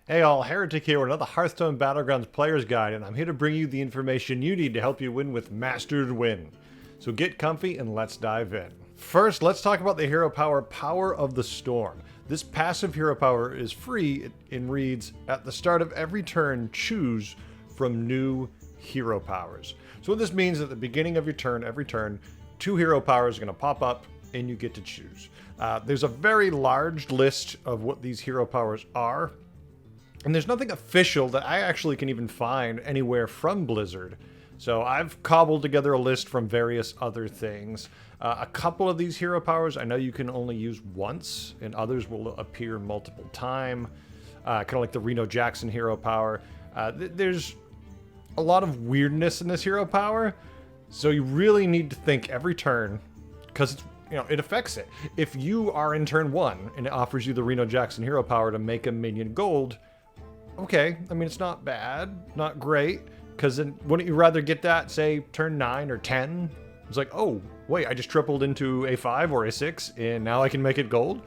Hey all, Heretic here with another Hearthstone Battlegrounds Player's Guide, and I'm here to bring you the information you need to help you win with Master Nguyen. So get comfy and let's dive in. First, let's talk about the hero power, Power of the Storm. This passive hero power is free and reads, at the start of every turn, choose from new hero powers. So what this means is at the beginning of your turn, every turn, 2 hero powers are going to pop up and you get to choose. There's a very large list of what these hero powers are. And there's nothing official that I actually can even find anywhere from Blizzard. So I've cobbled together a list from various other things. A couple of these hero powers I know you can only use once, and others will appear multiple times. Kind of like the Reno Jackson hero power. There's a lot of weirdness in this hero power, so you really need to think every turn, because it affects it. If you are in turn 1 and it offers you the Reno Jackson hero power to make a minion gold, okay, I mean, it's not bad, not great, because then wouldn't you rather get that, say, turn 9 or 10? It's like, oh, wait, I just tripled into a 5 or a 6, and now I can make it gold?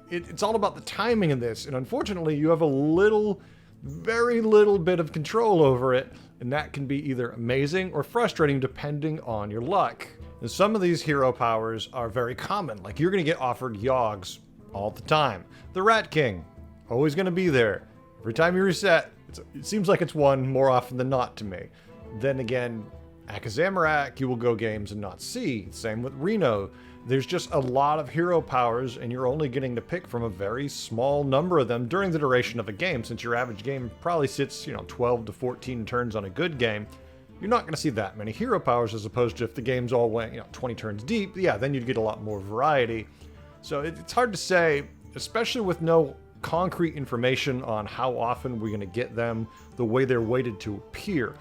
It's all about the timing of this, and unfortunately, you have a very little bit of control over it, and that can be either amazing or frustrating depending on your luck. And some of these hero powers are very common, like you're going to get offered Yogs all the time. The Rat King, always going to be there. Every time you reset, it seems like it's one more often than not to me. Then again, Akazamorak, you will go games and not see. Same with Reno. There's just a lot of hero powers, and you're only getting to pick from a very small number of them during the duration of a game, since your average game probably sits, 12 to 14 turns on a good game. You're not going to see that many hero powers, as opposed to if the games all went, 20 turns deep, yeah, then you'd get a lot more variety. So it's hard to say, especially with no concrete information on how often we're going to get them, the way they're weighted to appear.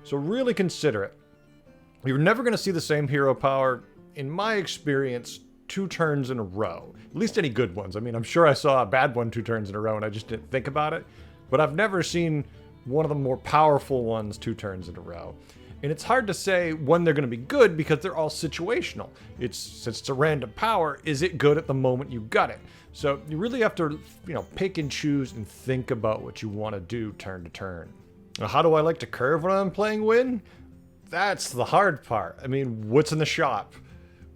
So really consider it. You're never going to see the same hero power, in my experience, 2 turns in a row. At least any good ones. I mean, I'm sure I saw a bad one 2 turns in a row and I just didn't think about it. But I've never seen one of the more powerful ones 2 turns in a row. And it's hard to say when they're going to be good because they're all situational. Since it's a random power, is it good at the moment you got it? So you really have to, pick and choose and think about what you want to do turn to turn. Now, how do I like to curve when I'm playing Nguyen? That's the hard part. I mean, what's in the shop?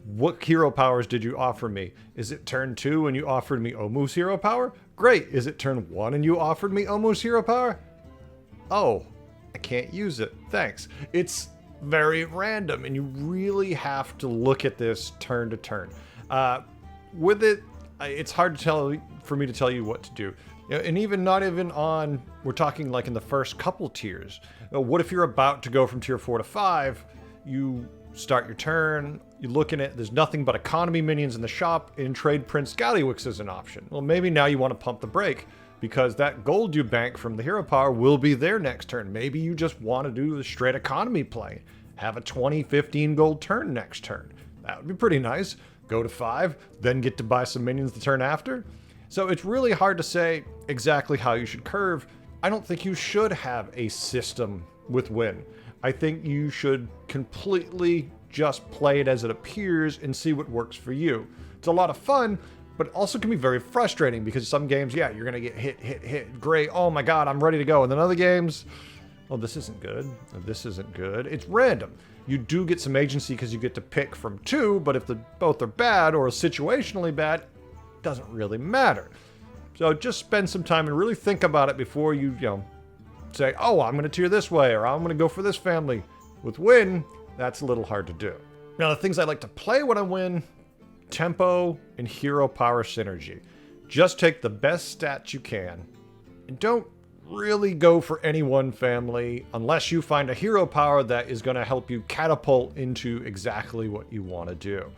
What hero powers did you offer me? Is it turn 2 and you offered me Omu's hero power? Great. Is it turn 1 and you offered me Omu's hero power? Oh, I can't use it. Thanks. It's very random, and you really have to look at this turn to turn. With it, it's hard for me to tell you what to do. And we're talking like in the first couple tiers. What if you're about to go from tier 4 to 5? You start your turn, you look in it, there's nothing but economy minions in the shop, and trade Prince Scallywix is an option. Well, maybe now you want to pump the brake, because that gold you bank from the hero power will be there next turn. Maybe you just want to do the straight economy play. Have a 20, 15 gold turn next turn. That would be pretty nice. Go to 5, then get to buy some minions the turn after. So it's really hard to say exactly how you should curve. I don't think you should have a system with Nguyen. I think you should completely just play it as it appears and see what works for you. It's a lot of fun, but it also can be very frustrating because some games, yeah, you're going to get hit, great, oh my god, I'm ready to go. And then other games, oh, this isn't good, this isn't good. It's random. You do get some agency because you get to pick from 2, but if both are bad or situationally bad, it doesn't really matter. So just spend some time and really think about it before you, say, oh, I'm going to tier this way, or I'm going to go for this family. With Nguyen, that's a little hard to do. Now, the things I like to play when I win: tempo and hero power synergy. Just take the best stats you can, and don't really go for any one family unless you find a hero power that is going to help you catapult into exactly what you want to do.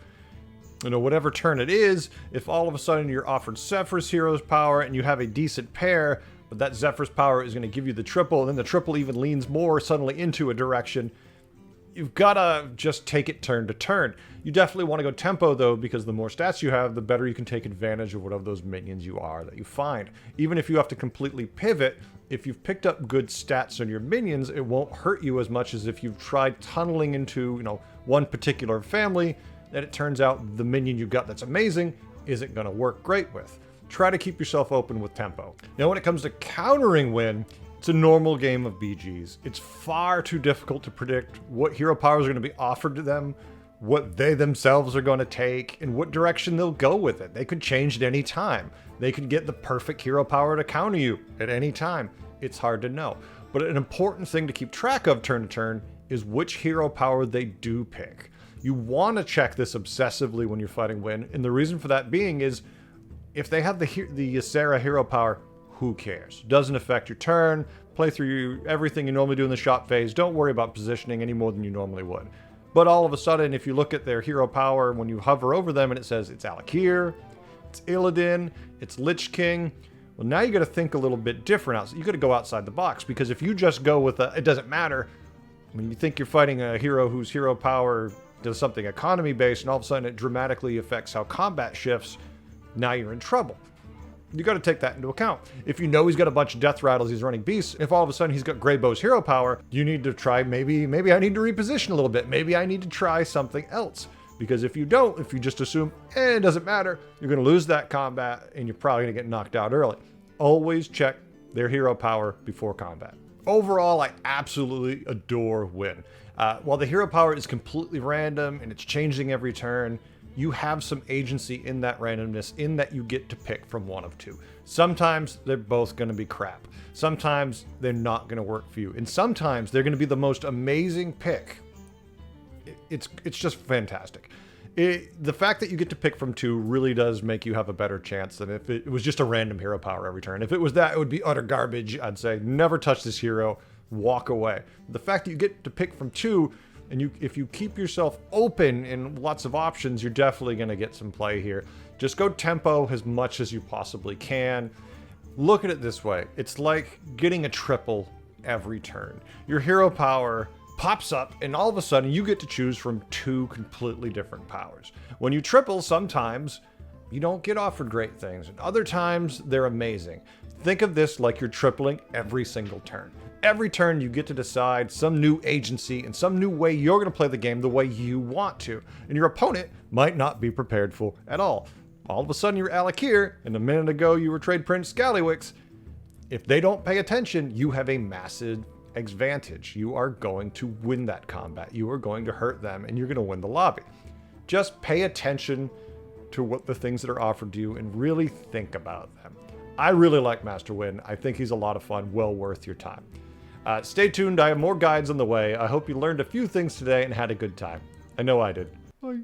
Whatever turn it is, if all of a sudden you're offered Zephyr's hero's power and you have a decent pair, but that Zephyr's power is going to give you the triple, and then the triple even leans more suddenly into a direction, you've got to just take it turn to turn. You definitely want to go tempo, though, because the more stats you have, the better you can take advantage of whatever those minions you are that you find. Even if you have to completely pivot, if you've picked up good stats on your minions, it won't hurt you as much as if you've tried tunneling into, one particular family, that it turns out the minion you got that's amazing isn't going to work great with. try to keep yourself open with tempo. Now when it comes to countering Nguyen, it's a normal game of BGs. It's far too difficult to predict what hero powers are going to be offered to them, what they themselves are going to take, and what direction they'll go with it. They could change at any time. They could get the perfect hero power to counter you at any time. It's hard to know. But an important thing to keep track of turn to turn is which hero power they do pick. You want to check this obsessively when you're fighting Nguyen, and the reason for that being is if they have the Ysera hero power, who cares? Doesn't affect your turn. Play through everything you normally do in the shop phase. Don't worry about positioning any more than you normally would. But all of a sudden, if you look at their hero power, when you hover over them and it says it's Alakir, it's Illidan, it's Lich King, well, now you got to think a little bit different. You got to go outside the box, because if you just go with it doesn't matter. When you think you're fighting a hero whose hero power does something economy based, and all of a sudden it dramatically affects how combat shifts, now you're in trouble. You got to take that into account. If you know he's got a bunch of death rattles, he's running beasts, if all of a sudden he's got Greybow's hero power, you need to try, maybe I need to reposition a little bit. Maybe I need to try something else. Because if you don't, if you just assume, it doesn't matter, you're going to lose that combat and you're probably going to get knocked out early. Always check their hero power before combat. Overall, I absolutely adore Nguyen. While the hero power is completely random and it's changing every turn, you have some agency in that randomness, in that you get to pick from one of two. Sometimes they're both going to be crap. Sometimes they're not going to work for you. And sometimes they're going to be the most amazing pick. It's just fantastic. The fact that you get to pick from two really does make you have a better chance than if it was just a random hero power every turn. If it was that, it would be utter garbage. I'd say never touch this hero, walk away. The fact that you get to pick from two, and if you keep yourself open and lots of options, you're definitely going to get some play here. Just go tempo as much as you possibly can. Look at it this way. It's like getting a triple every turn. Your hero power pops up, and all of a sudden you get to choose from two completely different powers. When you triple, sometimes you don't get offered great things, and other times they're amazing. Think of this like you're tripling every single turn. Every turn you get to decide some new agency and some new way you're going to play the game the way you want to, and your opponent might not be prepared for at all. All of a sudden you're Alakir, and a minute ago you were Trade Prince Scallywix. If they don't pay attention, you have a massive advantage. You are going to win that combat. You are going to hurt them, and you're going to win the lobby. Just pay attention to what the things that are offered to you and really think about them. I really like Master Nguyen. I think he's a lot of fun, well worth your time. Stay tuned. I have more guides on the way. I hope you learned a few things today and had a good time. I know I did. Bye.